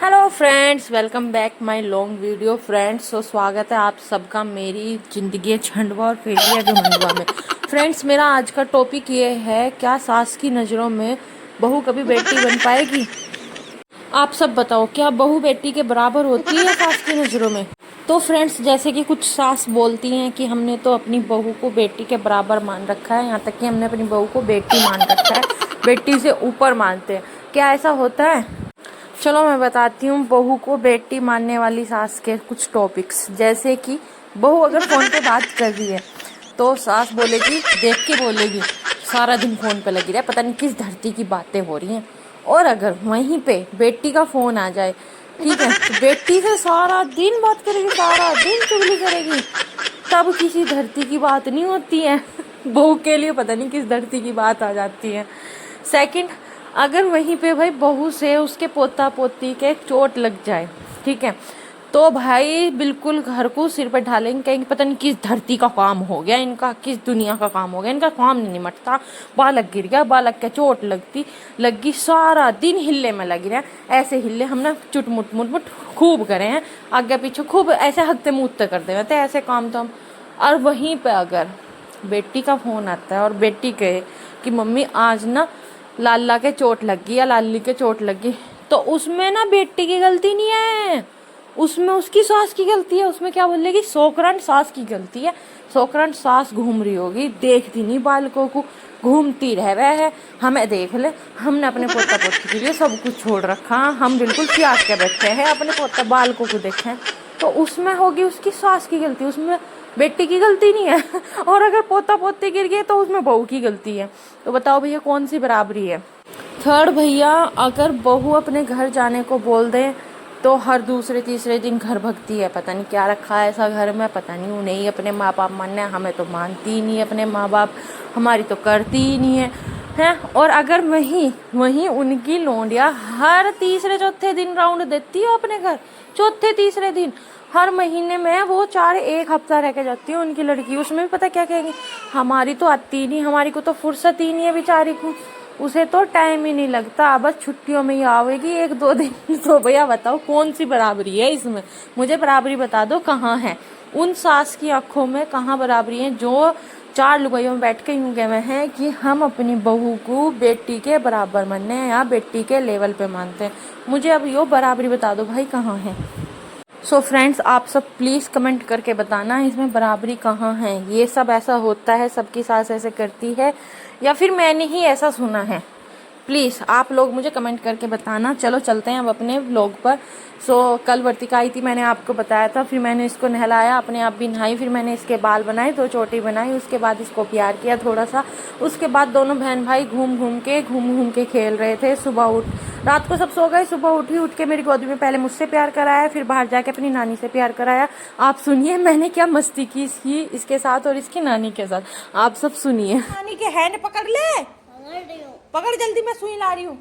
Hello friends, welcome back my long video friends. तो स्वागत है आप सबका मेरी ज़िंदगी झंडवा और फेलियर घमंडवा में। फ्रेंड्स, मेरा आज का टॉपिक ये है, क्या सास की नज़रों में बहू कभी बेटी बन पाएगी? आप सब बताओ, क्या बहू बेटी के बराबर होती है सास की नज़रों में? तो फ्रेंड्स, जैसे कि कुछ सास बोलती हैं कि हमने तो अपनी बहू को बेटी के बराबर मान रखा है, यहाँ तक कि हमने अपनी बहू को बेटी मान रखा है, बेटी से ऊपर मानते हैं। क्या ऐसा होता है? चलो मैं बताती हूँ बहू को बेटी मानने वाली सास के कुछ टॉपिक्स। जैसे कि बहू अगर फ़ोन पे बात कर रही है तो सास बोलेगी, देख के बोलेगी, सारा दिन फ़ोन पे लगी रहे, पता नहीं किस धरती की बातें हो रही हैं। और अगर वहीं पे बेटी का फ़ोन आ जाए, ठीक है, तो बेटी से सारा दिन बात करेगी, सारा दिन चुगली करेगी, तब किसी धरती की बात नहीं होती है। बहू के लिए पता नहीं किस धरती की बात आ जाती है। सेकंड, अगर वहीं पे भाई बहू से उसके पोता पोती के चोट लग जाए, ठीक है, तो भाई बिल्कुल घर को सिर पर ढालेंगे, कहेंगे पता नहीं किस धरती का काम हो गया इनका, किस दुनिया का काम हो गया इनका, काम नहीं निमटता, बालक गिर गया, बालक के चोट लगी, सारा दिन हिल्ले में लगी रहे। ऐसे हिल्ले हम ना चुटमुट मुटमुट खूब करे हैं, आगे पीछे खूब ऐसे हकते मूतते कर दे, तो ऐसे काम तो हम। और वहीं पे अगर बेटी का फोन आता है और बेटी कहे कि मम्मी आज ना लाला के चोट लगी या लाली के चोट लगी, तो उसमें ना बेटी की गलती नहीं है, उसमें उसकी सास की गलती है। उसमें क्या बोलेगी, सोकरन सास की गलती है। सोकरन सास घूम रही होगी, देखती नहीं बालकों को, घूमती रह वह है, हमें देख ले, हमने अपने पोता पोती के लिए सब कुछ छोड़ रखा, हम बिल्कुल त्याग के बैठे हैं, अपने पोता बालकों को देखें। तो उसमें होगी उसकी सास की गलती, उसमें बेटी की गलती नहीं है। और अगर पोता पोती गिर गए तो उसमें बहू की गलती है। तो बताओ भैया, कौन सी बराबरी है? थर्ड भैया, अगर बहू अपने घर जाने को बोल दे तो हर दूसरे तीसरे दिन घर भगती है, पता नहीं क्या रखा है ऐसा घर में, पता नहीं उन्हें ही अपने माँ बाप मानना है, हमें तो मानती ही नहीं है अपने माँ बाप, हमारी तो करती ही नहीं है, हैं। और अगर वहीं उनकी लौंडिया हर तीसरे चौथे दिन राउंड देती है अपने घर, चौथे तीसरे दिन, हर महीने में वो 1 हफ्ता रह के जाती है उनकी लड़की, उसमें भी पता क्या कहेंगे, हमारी तो आती नहीं, हमारी को तो फुर्सत ही नहीं है बेचारी को, उसे तो टाइम ही नहीं लगता, बस छुट्टियों में ही आवेगी 1-2 दिन। तो भैया बताओ कौन सी बराबरी है इसमें? मुझे बराबरी बता दो, कहाँ है? उन सास की आंखों में कहाँ बराबरी है जो 4 लुगाइयों में बैठ के यूँ कहे हुए हैं कि हम अपनी बहू को बेटी के बराबर मानने हैं या बेटी के लेवल पे मानते हैं? मुझे अब यो बराबरी बता दो भाई, कहाँ है? सो फ्रेंड्स, आप सब प्लीज़ कमेंट करके बताना इसमें बराबरी कहाँ है। ये सब ऐसा होता है, सबकी सास ऐसे करती है, या फिर मैंने ही ऐसा सुना है? प्लीज़ आप लोग मुझे कमेंट करके बताना। चलो चलते हैं अब अपने व्लॉग पर। कल वर्तिका आई थी, मैंने आपको बताया था, फिर मैंने इसको नहलाया, अपने आप भी नहाई, फिर मैंने इसके बाल बनाए, 2 चोटी बनाई, उसके बाद इसको प्यार किया थोड़ा सा। उसके बाद दोनों बहन भाई घूम घूम के खेल रहे थे। रात को सब सो गए, सुबह उठ के मेरी गोदी में पहले मुझसे प्यार कराया, फिर बाहर जाके अपनी नानी से प्यार कराया। आप सुनिए मैंने क्या मस्ती की इसके साथ और इसकी नानी के साथ, आप सब सुनिए। नानी के हैंड पकड़ ले, पकड़ जल्दी, मैं सुई ला रही हूँ।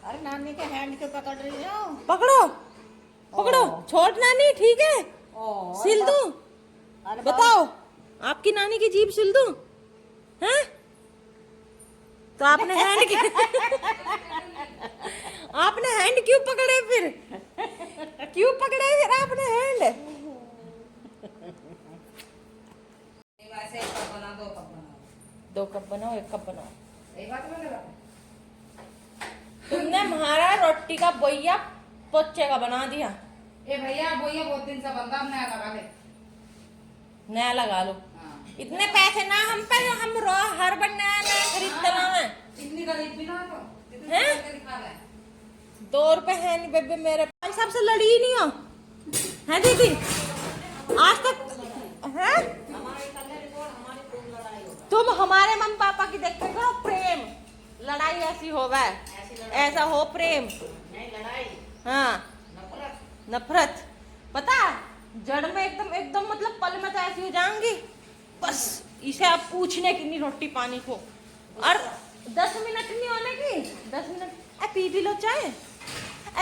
अरे नानी के हैंड क्यों पकड़ रही हो? पकड़ो, छोड़ नानी, ठीक है, सिल दूं? बताओ, आपकी नानी की जीभ सिल दूं? हैं? तो आपने हैंड क्यों पकड़े फिर? क्यों पकड़े फिर आपने हैंड? वैसे 1 कप बना, 2 कप बना। 2 कप बनाओ, 1 कप बनाओ। एक बात बोलेगा, तुमने हमारा रोटी का बोइया पोचे का बना दिया। ए भैया बोइया बहुत दिन से बनता, हम नया लगा ले। नया लगा लो। हाँ। इतने पैसे ना हम पे, हम हर बार नया खरीदते ना है। इतनी गरीब भी ना तो हैं? दिखा रहा है। 2 रुपए है नहीं बेबे मेरे, भाई साहब से लड़ी ही नहीं हो, है दीदी आज तक? हैं? तुम हमारे मम्मी पापा की देखते करो, प्रेम लड़ाई ऐसी हो वै, ऐसा हो प्रेम नहीं, लड़ाई, हाँ, नफरत पता, जड़ में एकदम मतलब पल में तो ऐसी हो जाऊंगी, बस इसे अब पूछने की नहीं रोटी पानी को। और 10 मिनट नहीं होने की, 10 मिनट पी भी लो चाय,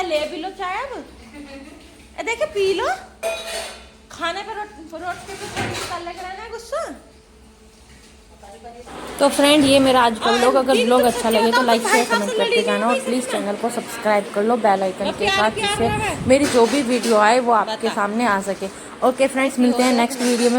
ले भी लो चाय, अब देखिए पी लो, खाने पे रोट के तो निकाल लेकर रहना है गुस्सा। तो फ्रेंड ये मेरा आज का व्लॉग, अगर व्लॉग अच्छा लगे तो लाइक शेयर कमेंट करके जाना और प्लीज़ चैनल को सब्सक्राइब कर लो बेल आइकन के साथ, जिससे मेरी जो भी वीडियो आए वो आपके सामने आ सके। ओके फ्रेंड्स, मिलते हैं नेक्स्ट वीडियो में।